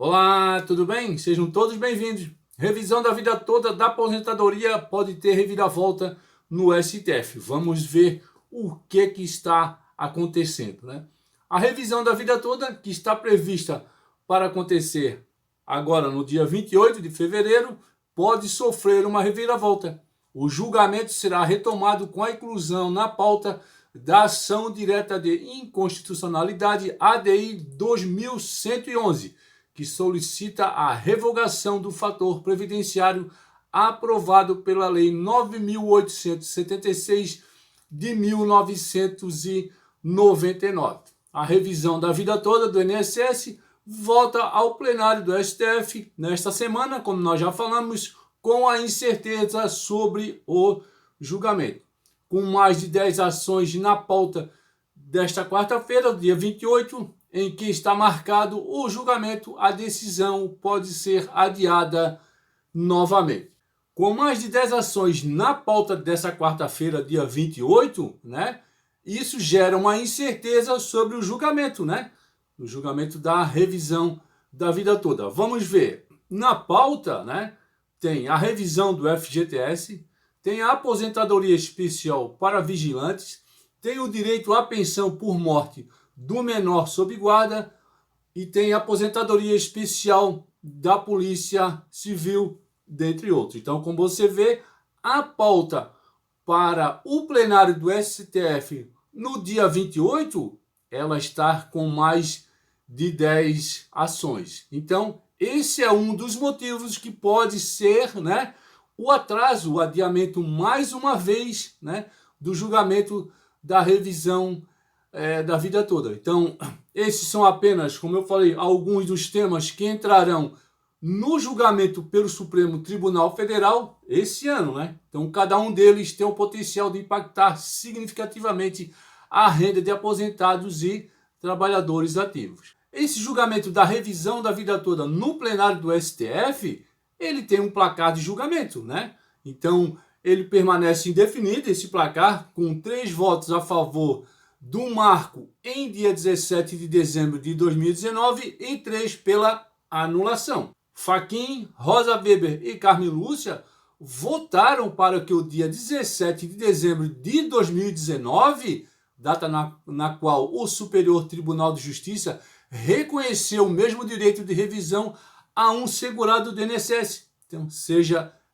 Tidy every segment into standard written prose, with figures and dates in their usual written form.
Olá, tudo bem? Sejam todos bem-vindos. Revisão da vida toda da aposentadoria pode ter reviravolta no STF. Vamos ver o que está acontecendo, né? A revisão da vida toda, que está prevista para acontecer agora no dia 28 de fevereiro, pode sofrer uma reviravolta. O julgamento será retomado com a inclusão na pauta da ação direta de inconstitucionalidade ADI 2111, que solicita a revogação do fator previdenciário aprovado pela Lei 9.876 de 1999. A revisão da vida toda do INSS volta ao plenário do STF nesta semana, como nós já falamos, com a incerteza sobre o julgamento. Com mais de 10 ações na pauta desta quarta-feira, dia 28, em que está marcado o julgamento, a decisão pode ser adiada novamente. Com mais de 10 ações na pauta dessa quarta-feira, dia 28, né? Isso gera uma incerteza sobre o julgamento, né? O julgamento da revisão da vida toda. Vamos ver. Na pauta, né? Tem a revisão do FGTS, tem a aposentadoria especial para vigilantes, tem o direito à pensão por morte do menor sob guarda e tem a aposentadoria especial da Polícia Civil, dentre outros. Então, como você vê, a pauta para o plenário do STF no dia 28, ela está com mais de 10 ações. Então, esse é um dos motivos que pode ser, né, o atraso, o adiamento mais uma vez, né, do julgamento da revisão da vida toda. Então, esses são apenas, como eu falei, alguns dos temas que entrarão no julgamento pelo Supremo Tribunal Federal esse ano, né? Então, cada um deles tem o potencial de impactar significativamente a renda de aposentados e trabalhadores ativos. Esse julgamento da revisão da vida toda no plenário do STF, ele tem um placar de julgamento, né? Então, ele permanece indefinido, esse placar, com 3 votos a favor do marco em dia 17 de dezembro de 2019 e 3 pela anulação. Fachin, Rosa Weber e Carmen Lúcia votaram para que o dia 17 de dezembro de 2019, data na qual o Superior Tribunal de Justiça reconheceu o mesmo direito de revisão a um segurado do INSS.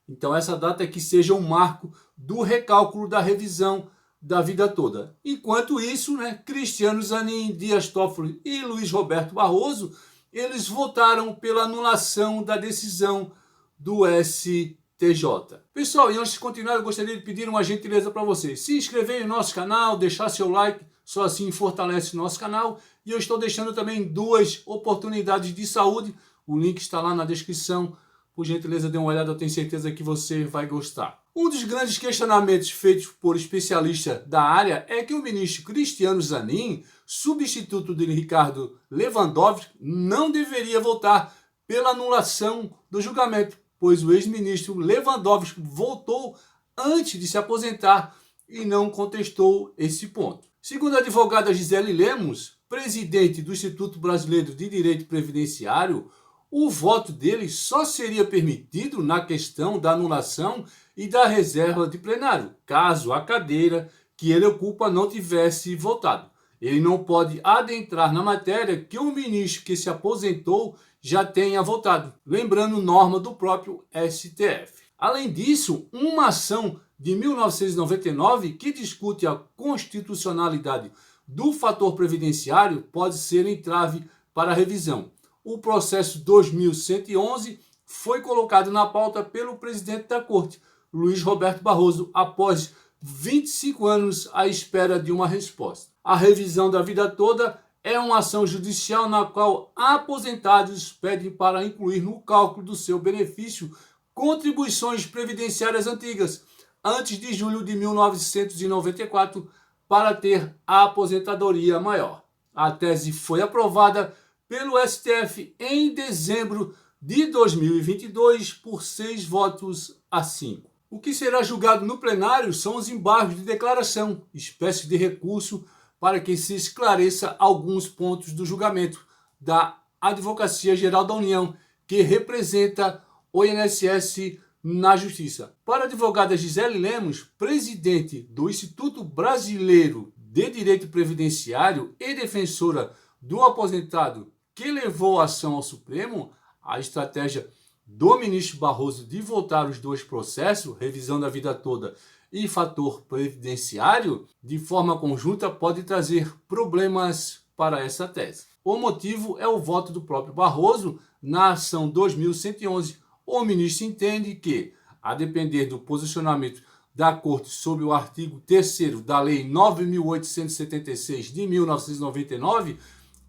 Então essa data que seja um marco do recálculo da revisão da vida toda. Enquanto isso, né, Cristiano Zanin, Dias Toffoli e Luiz Roberto Barroso, eles votaram pela anulação da decisão do STJ. Pessoal, e antes de continuar, eu gostaria de pedir uma gentileza para vocês. Se inscrever em nosso canal, deixar seu like, só assim fortalece nosso canal. E eu estou deixando também 2 oportunidades de saúde. O link está lá na descrição. Por gentileza, dê uma olhada, eu tenho certeza que você vai gostar. Um dos grandes questionamentos feitos por especialistas da área é que o ministro Cristiano Zanin, substituto de Ricardo Lewandowski, não deveria votar pela anulação do julgamento, pois o ex-ministro Lewandowski votou antes de se aposentar e não contestou esse ponto. Segundo a advogada Gisele Lemos, presidente do Instituto Brasileiro de Direito Previdenciário, o voto dele só seria permitido na questão da anulação e da reserva de plenário, caso a cadeira que ele ocupa não tivesse votado. Ele não pode adentrar na matéria que o ministro que se aposentou já tenha votado, lembrando norma do próprio STF. Além disso, uma ação de 1999 que discute a constitucionalidade do fator previdenciário pode ser entrave para a revisão. O processo 2111 foi colocado na pauta pelo presidente da Corte, Luiz Roberto Barroso, após 25 anos à espera de uma resposta. A revisão da vida toda é uma ação judicial na qual aposentados pedem para incluir no cálculo do seu benefício contribuições previdenciárias antigas, antes de julho de 1994, para ter a aposentadoria maior. A tese foi aprovada pelo STF em dezembro de 2022 por 6 votos a 5. O que será julgado no plenário são os embargos de declaração, espécie de recurso para que se esclareça alguns pontos do julgamento da Advocacia Geral da União, que representa o INSS na Justiça. Para a advogada Gisele Lemos, presidente do Instituto Brasileiro de Direito Previdenciário e defensora do aposentado que levou a ação ao Supremo, a estratégia do ministro Barroso de voltar os dois processos, revisão da vida toda e fator previdenciário, de forma conjunta pode trazer problemas para essa tese. O motivo é o voto do próprio Barroso na ação 2111. O ministro entende que, a depender do posicionamento da Corte sobre o artigo 3º da Lei 9.876 de 1999,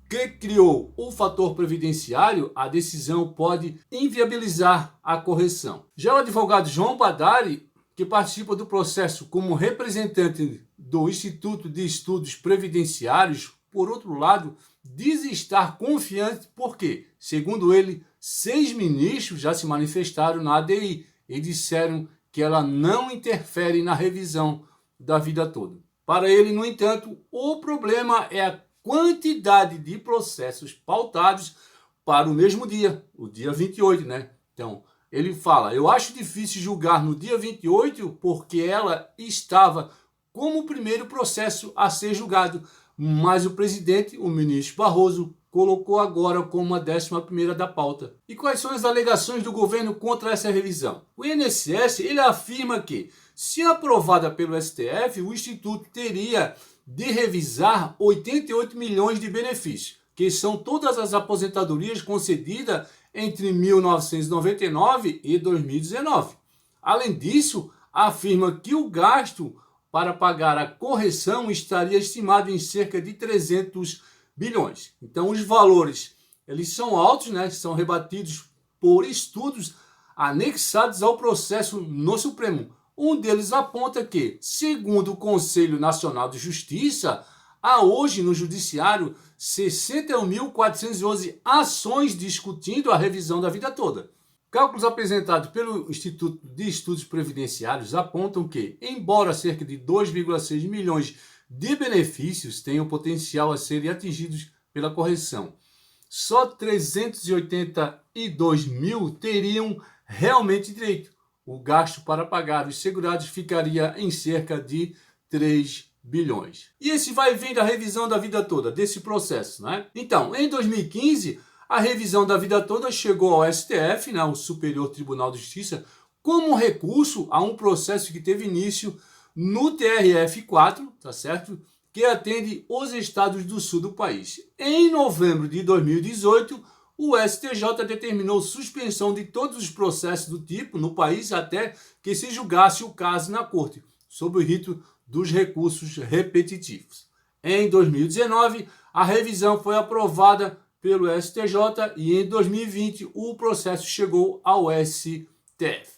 que criou o fator previdenciário, a decisão pode inviabilizar a correção. Já o advogado João Badari, que participa do processo como representante do Instituto de Estudos Previdenciários, por outro lado, diz estar confiante porque, segundo ele, 6 ministros já se manifestaram na ADI e disseram que ela não interfere na revisão da vida toda. Para ele, no entanto, o problema é a quantidade de processos pautados para o mesmo dia, o dia 28, né? Então, ele fala, eu acho difícil julgar no dia 28 porque ela estava como o primeiro processo a ser julgado, mas o presidente, o ministro Barroso, colocou agora como a 11ª da pauta. E quais são as alegações do governo contra essa revisão? O INSS ele afirma que, se aprovada pelo STF, o Instituto teria de revisar 88 milhões de benefícios, que são todas as aposentadorias concedidas entre 1999 e 2019. Além disso, afirma que o gasto para pagar a correção estaria estimado em cerca de 300 bilhões. Então, os valores eles são altos, né? São rebatidos por estudos anexados ao processo no Supremo. Um deles aponta que, segundo o Conselho Nacional de Justiça, há hoje no Judiciário 61.411 ações discutindo a revisão da vida toda. Cálculos apresentados pelo Instituto de Estudos Previdenciários apontam que, embora cerca de 2,6 milhões de benefícios tenham potencial a serem atingidos pela correção, só 382 mil teriam realmente direito. O gasto para pagar os segurados ficaria em cerca de 3 bilhões. E esse vai e vem da revisão da vida toda, desse processo, né? Então, em 2015, a revisão da vida toda chegou ao STF, né, o Superior Tribunal de Justiça, como recurso a um processo que teve início no TRF4, tá certo? Que atende os estados do sul do país. Em novembro de 2018, o STJ determinou suspensão de todos os processos do tipo no país até que se julgasse o caso na Corte, sob o rito dos recursos repetitivos. Em 2019, a revisão foi aprovada pelo STJ e em 2020 o processo chegou ao STF.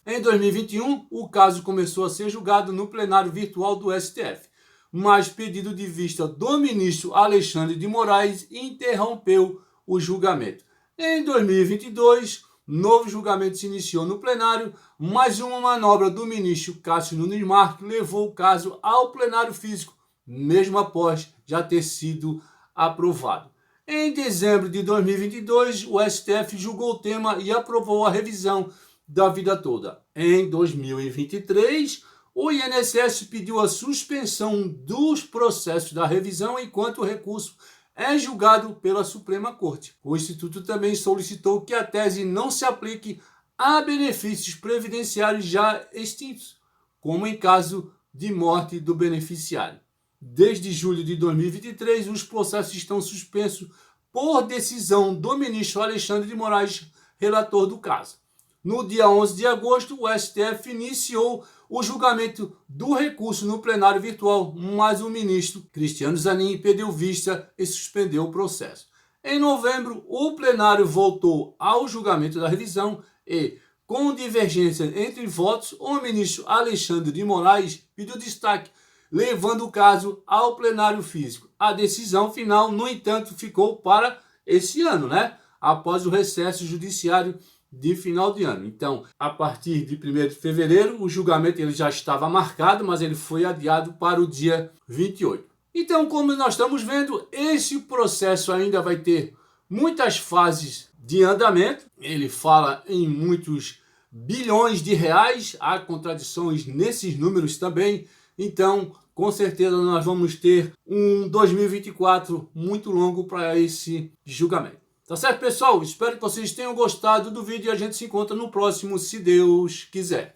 Em 2021, o caso começou a ser julgado no plenário virtual do STF, mas pedido de vista do ministro Alexandre de Moraes interrompeu o julgamento. Em 2022, novo julgamento se iniciou no plenário, mas uma manobra do ministro Cássio Nunes Marques levou o caso ao plenário físico, mesmo após já ter sido aprovado. Em dezembro de 2022, o STF julgou o tema e aprovou a revisão da vida toda. Em 2023, o INSS pediu a suspensão dos processos da revisão enquanto o recurso é julgado pela Suprema Corte. O Instituto também solicitou que a tese não se aplique a benefícios previdenciários já extintos, como em caso de morte do beneficiário. Desde julho de 2023, os processos estão suspensos por decisão do ministro Alexandre de Moraes, relator do caso. No dia 11 de agosto, o STF iniciou o julgamento do recurso no plenário virtual, mas o ministro Cristiano Zanin perdeu vista e suspendeu o processo. Em novembro, o plenário voltou ao julgamento da revisão e, com divergência entre votos, o ministro Alexandre de Moraes pediu destaque, levando o caso ao plenário físico. A decisão final, no entanto, ficou para esse ano, né? Após o recesso judiciário de final de ano. Então, a partir de 1º de fevereiro, o julgamento ele já estava marcado, mas ele foi adiado para o dia 28. Então, como nós estamos vendo, esse processo ainda vai ter muitas fases de andamento, ele fala em muitos bilhões de reais, há contradições nesses números também, então com certeza nós vamos ter um 2024 muito longo para esse julgamento. Tá certo, pessoal? Espero que vocês tenham gostado do vídeo e a gente se encontra no próximo, se Deus quiser.